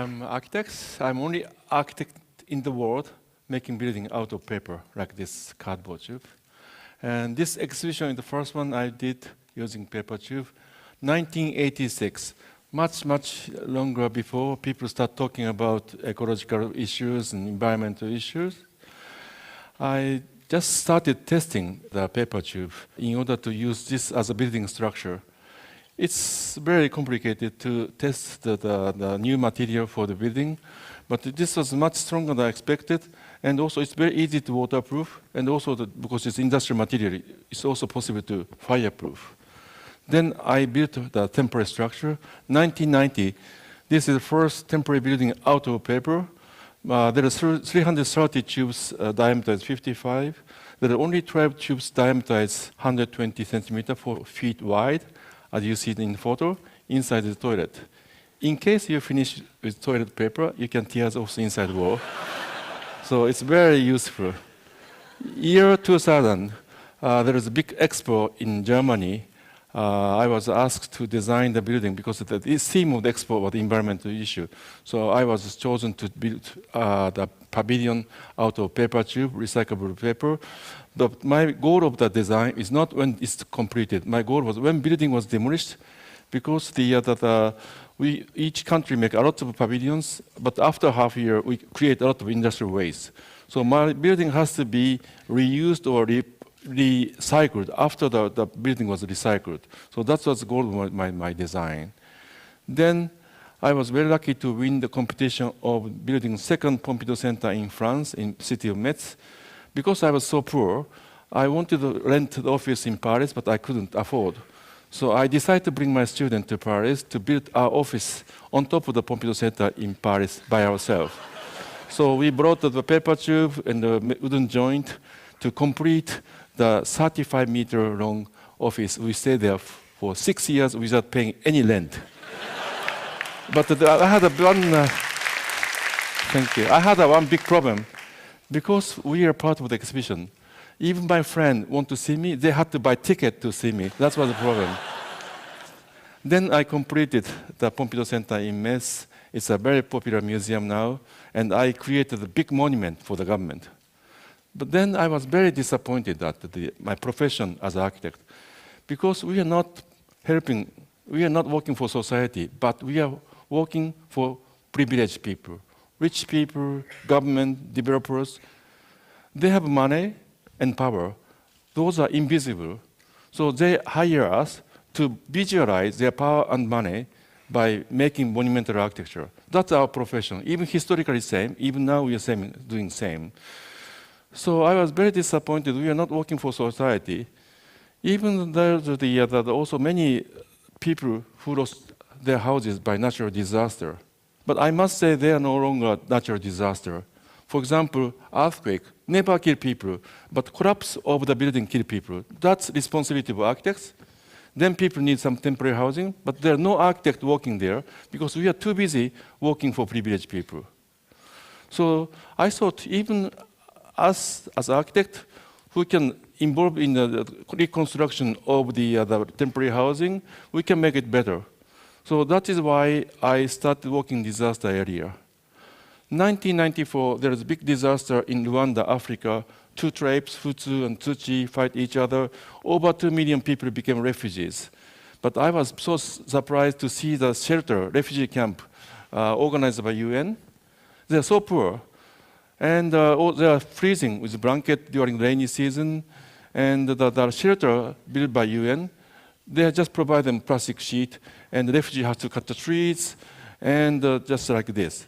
I'm an architect. I'm only architect in the world making building out of paper, like this cardboard tube. And this exhibition is the first one I did using paper tube, 1986. Much longer before people start talking about ecological issues and environmental issues. I just started testing the paper tube in order to use this as a building structure. It's very complicated to test the new material for the building, but this was much stronger than I expected, and also it's very easy to waterproof, and also because it's industrial material, it's also possible to fireproof. Then I built the temporary structure. 1990, this is the first temporary building out of paper. There are 330 tubes, diameter is 55. There are only 12 tubes, diameter is 120 centimeters, 4 feet wide, as you see in the photo, inside the toilet. In case you finish with toilet paper, you can tear off the inside wall. So it's very useful. Year 2000, there is a big expo in Germany. I was asked to design the building because the theme of the expo was the environmental issue. So I was chosen to build the pavilion out of paper tube, recyclable paper. But my goal of the design is not when it's completed. My goal was when building was demolished, because each country make a lot of pavilions, but after half a year, we create a lot of industrial waste. So my building has to be reused or recycled after the building was recycled. So that was the goal of my design. Then I was very lucky to win the competition of building second Pompidou Center in France, in city of Metz. Because I was so poor, I wanted to rent the office in Paris, but I couldn't afford. So I decided to bring my student to Paris to build our office on top of the Pompidou Center in Paris by ourselves. So we brought the paper tube and the wooden joint to complete the 35-meter long office. We stayed there for 6 years without paying any rent. But I had one big problem. Because we are part of the exhibition, even my friend want to see me, they had to buy ticket to see me. That was the problem. Then I completed the Pompidou Center in Metz. It's a very popular museum now, and I created a big monument for the government. But then I was very disappointed at my profession as an architect, because we are not working for society, but we are working for privileged people. Rich people, government, developers, they have money and power. Those are invisible. So they hire us to visualize their power and money by making monumental architecture. That's our profession. Even historically same, even now we are doing same. So I was very disappointed. We are not working for society. Even there's also many people who lost their houses by natural disaster. But I must say they are no longer natural disaster. For example, earthquake never kill people, but collapse of the building kill people. That's responsibility of architects. Then people need some temporary housing, but there are no architect working there because we are too busy working for privileged people. So I thought even us as architect who can involve in the reconstruction of the temporary housing, we can make it better. So that is why I started working in disaster area. 1994, there was a big disaster in Rwanda, Africa. Two tribes, Hutu and Tutsi, fight each other. Over 2 million people became refugees. But I was so surprised to see the shelter, refugee camp, organized by UN. They are so poor. And they are freezing with blanket during rainy season. And the shelter built by UN, they just provide them plastic sheet, and the refugee has to cut the trees, and just like this.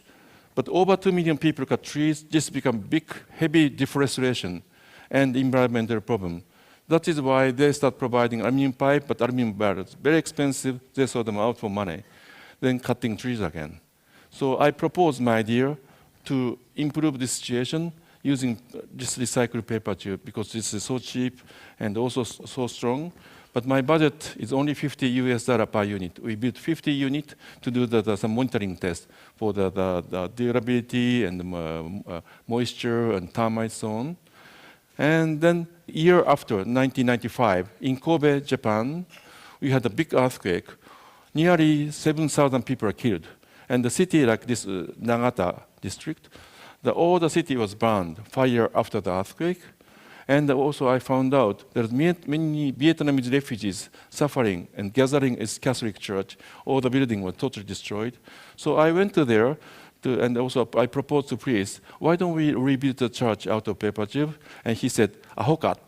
But over 2 million people cut trees, this become big, heavy deforestation and environmental problem. That is why they start providing aluminum pipe, but aluminum barrels, very expensive, they sold them out for money, then cutting trees again. So I proposed my idea to improve this situation using this recycled paper tube, because this is so cheap and also so strong. But my budget is only $50 per unit. We built 50 units to do some monitoring test for the durability and the moisture and termites so on. And then year after, 1995, in Kobe, Japan, we had a big earthquake. Nearly 7,000 people are killed. And the city like this, Nagata district, all the city was burned, fire after the earthquake. And also I found out there's many Vietnamese refugees suffering and gathering in Catholic church. All the building was totally destroyed. So I went to there, and also I proposed to priest, why don't we rebuild the church out of paper tube? And he said, Ahokat,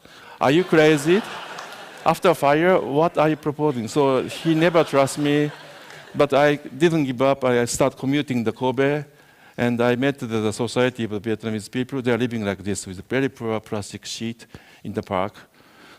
are you crazy? After fire, what are you proposing? So he never trusted me, but I didn't give up. I started commuting to Kobe. And I met the society of Vietnamese people. They are living like this with a very poor plastic sheet in the park.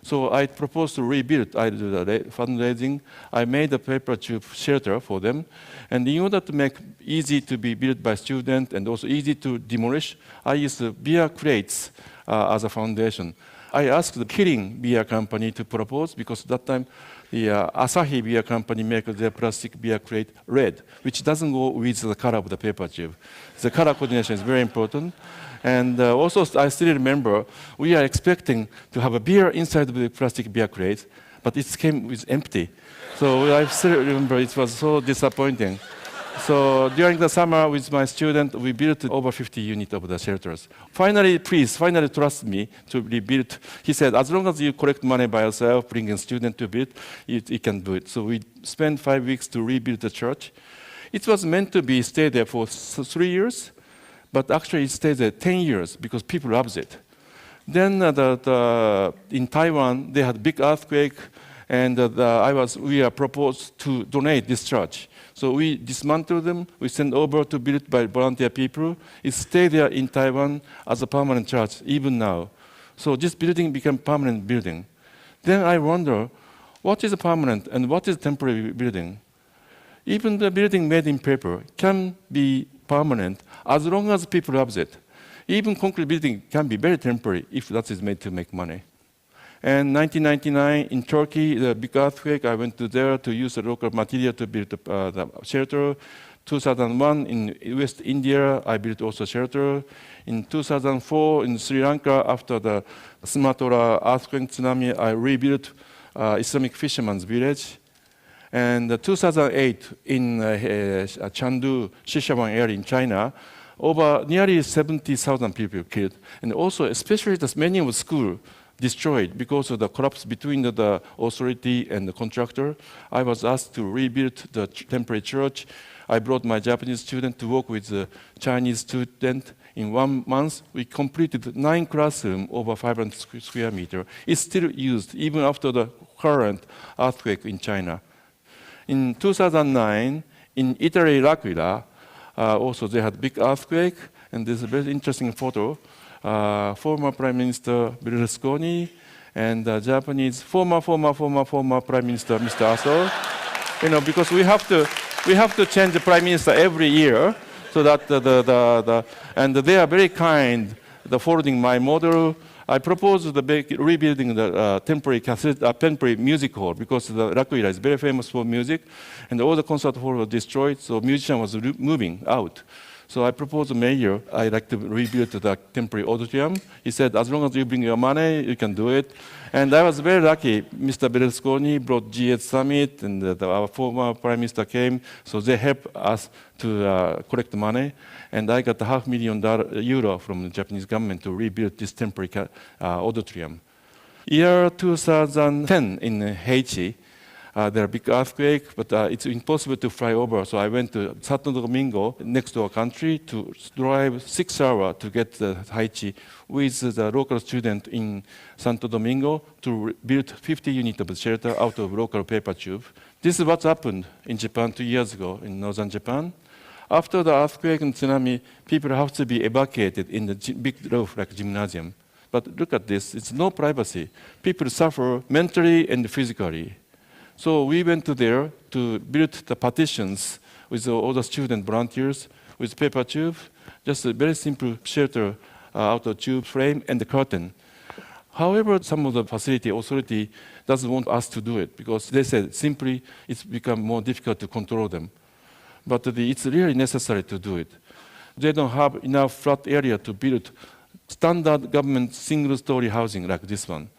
So I proposed to rebuild. I did the fundraising. I made a paper tube shelter for them. And in order to make easy to be built by students and also easy to demolish, I used beer crates as a foundation. I asked the Kirin beer company to propose because at that time the Asahi beer company makes their plastic beer crate red, which doesn't go with the color of the paper tube. The color coordination is very important. And also, I still remember, we are expecting to have a beer inside of the plastic beer crate, but it came with empty. So I still remember it was so disappointing. So during the summer with my student, we built over 50 units of the shelters. Finally, priest finally trusted me to rebuild. He said, as long as you collect money by yourself, bring a student to build, you can do it. So we spent 5 weeks to rebuild the church. It was meant to be stay there for 3 years, but actually it stayed there 10 years because people loved it. Then in Taiwan, they had big earthquake, and we are proposed to donate this church. So we dismantled them, we sent over to build by volunteer people. It stayed there in Taiwan as a permanent church, even now. So this building became permanent building. Then I wonder, what is a permanent and what is a temporary building? Even the building made in paper can be permanent as long as people love it. Even concrete building can be very temporary if that is made to make money. And 1999 in Turkey, the big earthquake, I went to there to use the local material to build the shelter. 2001 in West India, I built also shelter. In 2004 in Sri Lanka, after the Sumatra earthquake tsunami, I rebuilt Islamic fisherman's village. And 2008 in Chengdu, Sichuan area in China, over nearly 70,000 people killed. And also, especially the many of the schools destroyed because of the collapse between the authority and the contractor. I was asked to rebuild the temporary church. I brought my Japanese student to work with the Chinese student. In 1 month, we completed 9 classrooms over 500 square meters. It's still used even after the current earthquake in China. In 2009, in Italy, L'Aquila, also they had big earthquake, and there's a very interesting photo. Former Prime Minister Berlusconi and Japanese former Prime Minister Mr. Aso. Because we have to change the Prime Minister every year, so that and they are very kind. Following my model, I proposed rebuilding the temporary music hall because the L'Aquila is very famous for music, and all the concert hall was destroyed, so musician was moving out. So I proposed to the mayor, I'd like to rebuild the temporary auditorium. He said, as long as you bring your money, you can do it. And I was very lucky. Mr. Berlusconi brought G8 Summit, and our former prime minister came. So they helped us to collect money. And I got €500,000 from the Japanese government to rebuild this temporary auditorium. Year 2010 in Haiti, there are big earthquake, but it's impossible to fly over. So I went to Santo Domingo, next to our country, to drive 6 hours to get to Haiti with the local student in Santo Domingo to build 50 units of shelter out of local paper tube. This is what happened in Japan 2 years ago in northern Japan. After the earthquake and tsunami, people have to be evacuated in the big roof like gymnasium. But look at this, it's no privacy. People suffer mentally and physically. So we went to there to build the partitions with all the student volunteers with paper tube, just a very simple shelter out of tube frame and the curtain. However, some of the facility authority doesn't want us to do it because they said simply it's become more difficult to control them. But it's really necessary to do it. They don't have enough flat area to build standard government single-story housing like this one.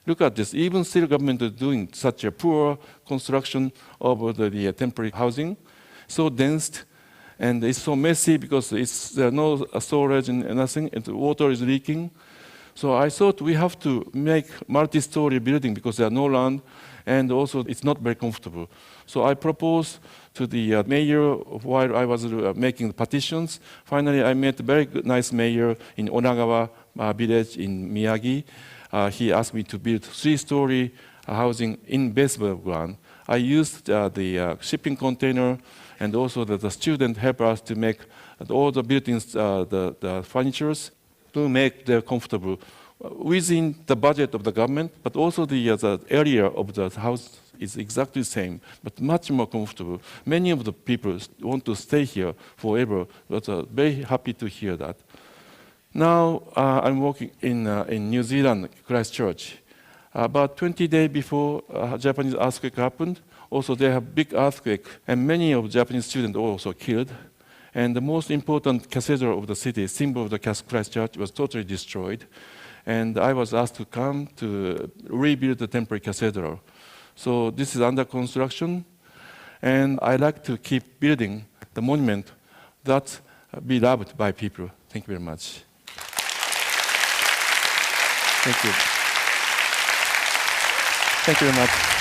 Look at this, even still government is doing such a poor construction of the temporary housing, so dense, And it's so messy because there are no storage and nothing, and the water is leaking. So I thought we have to make multi-story building because there are no land, and also it's not very comfortable. So I proposed to the mayor while I was making the petitions. Finally, I met a very nice mayor in Onagawa village in Miyagi. He asked me to build 3-story housing in basement ground. I used the shipping container and also the student help us to make all the buildings, the furnitures, to make them comfortable within the budget of the government, but also the area of the house is exactly the same, but much more comfortable. Many of the people want to stay here forever, but very happy to hear that. Now I'm working in New Zealand, Christchurch. About 20 days before Japanese earthquake happened, also they have big earthquake, and many of Japanese students were also killed. And the most important cathedral of the city, symbol of the Christchurch, was totally destroyed. And I was asked to come to rebuild the temporary cathedral. So this is under construction, and I like to keep building the monument that be loved by people. Thank you very much. Thank you. Thank you very much.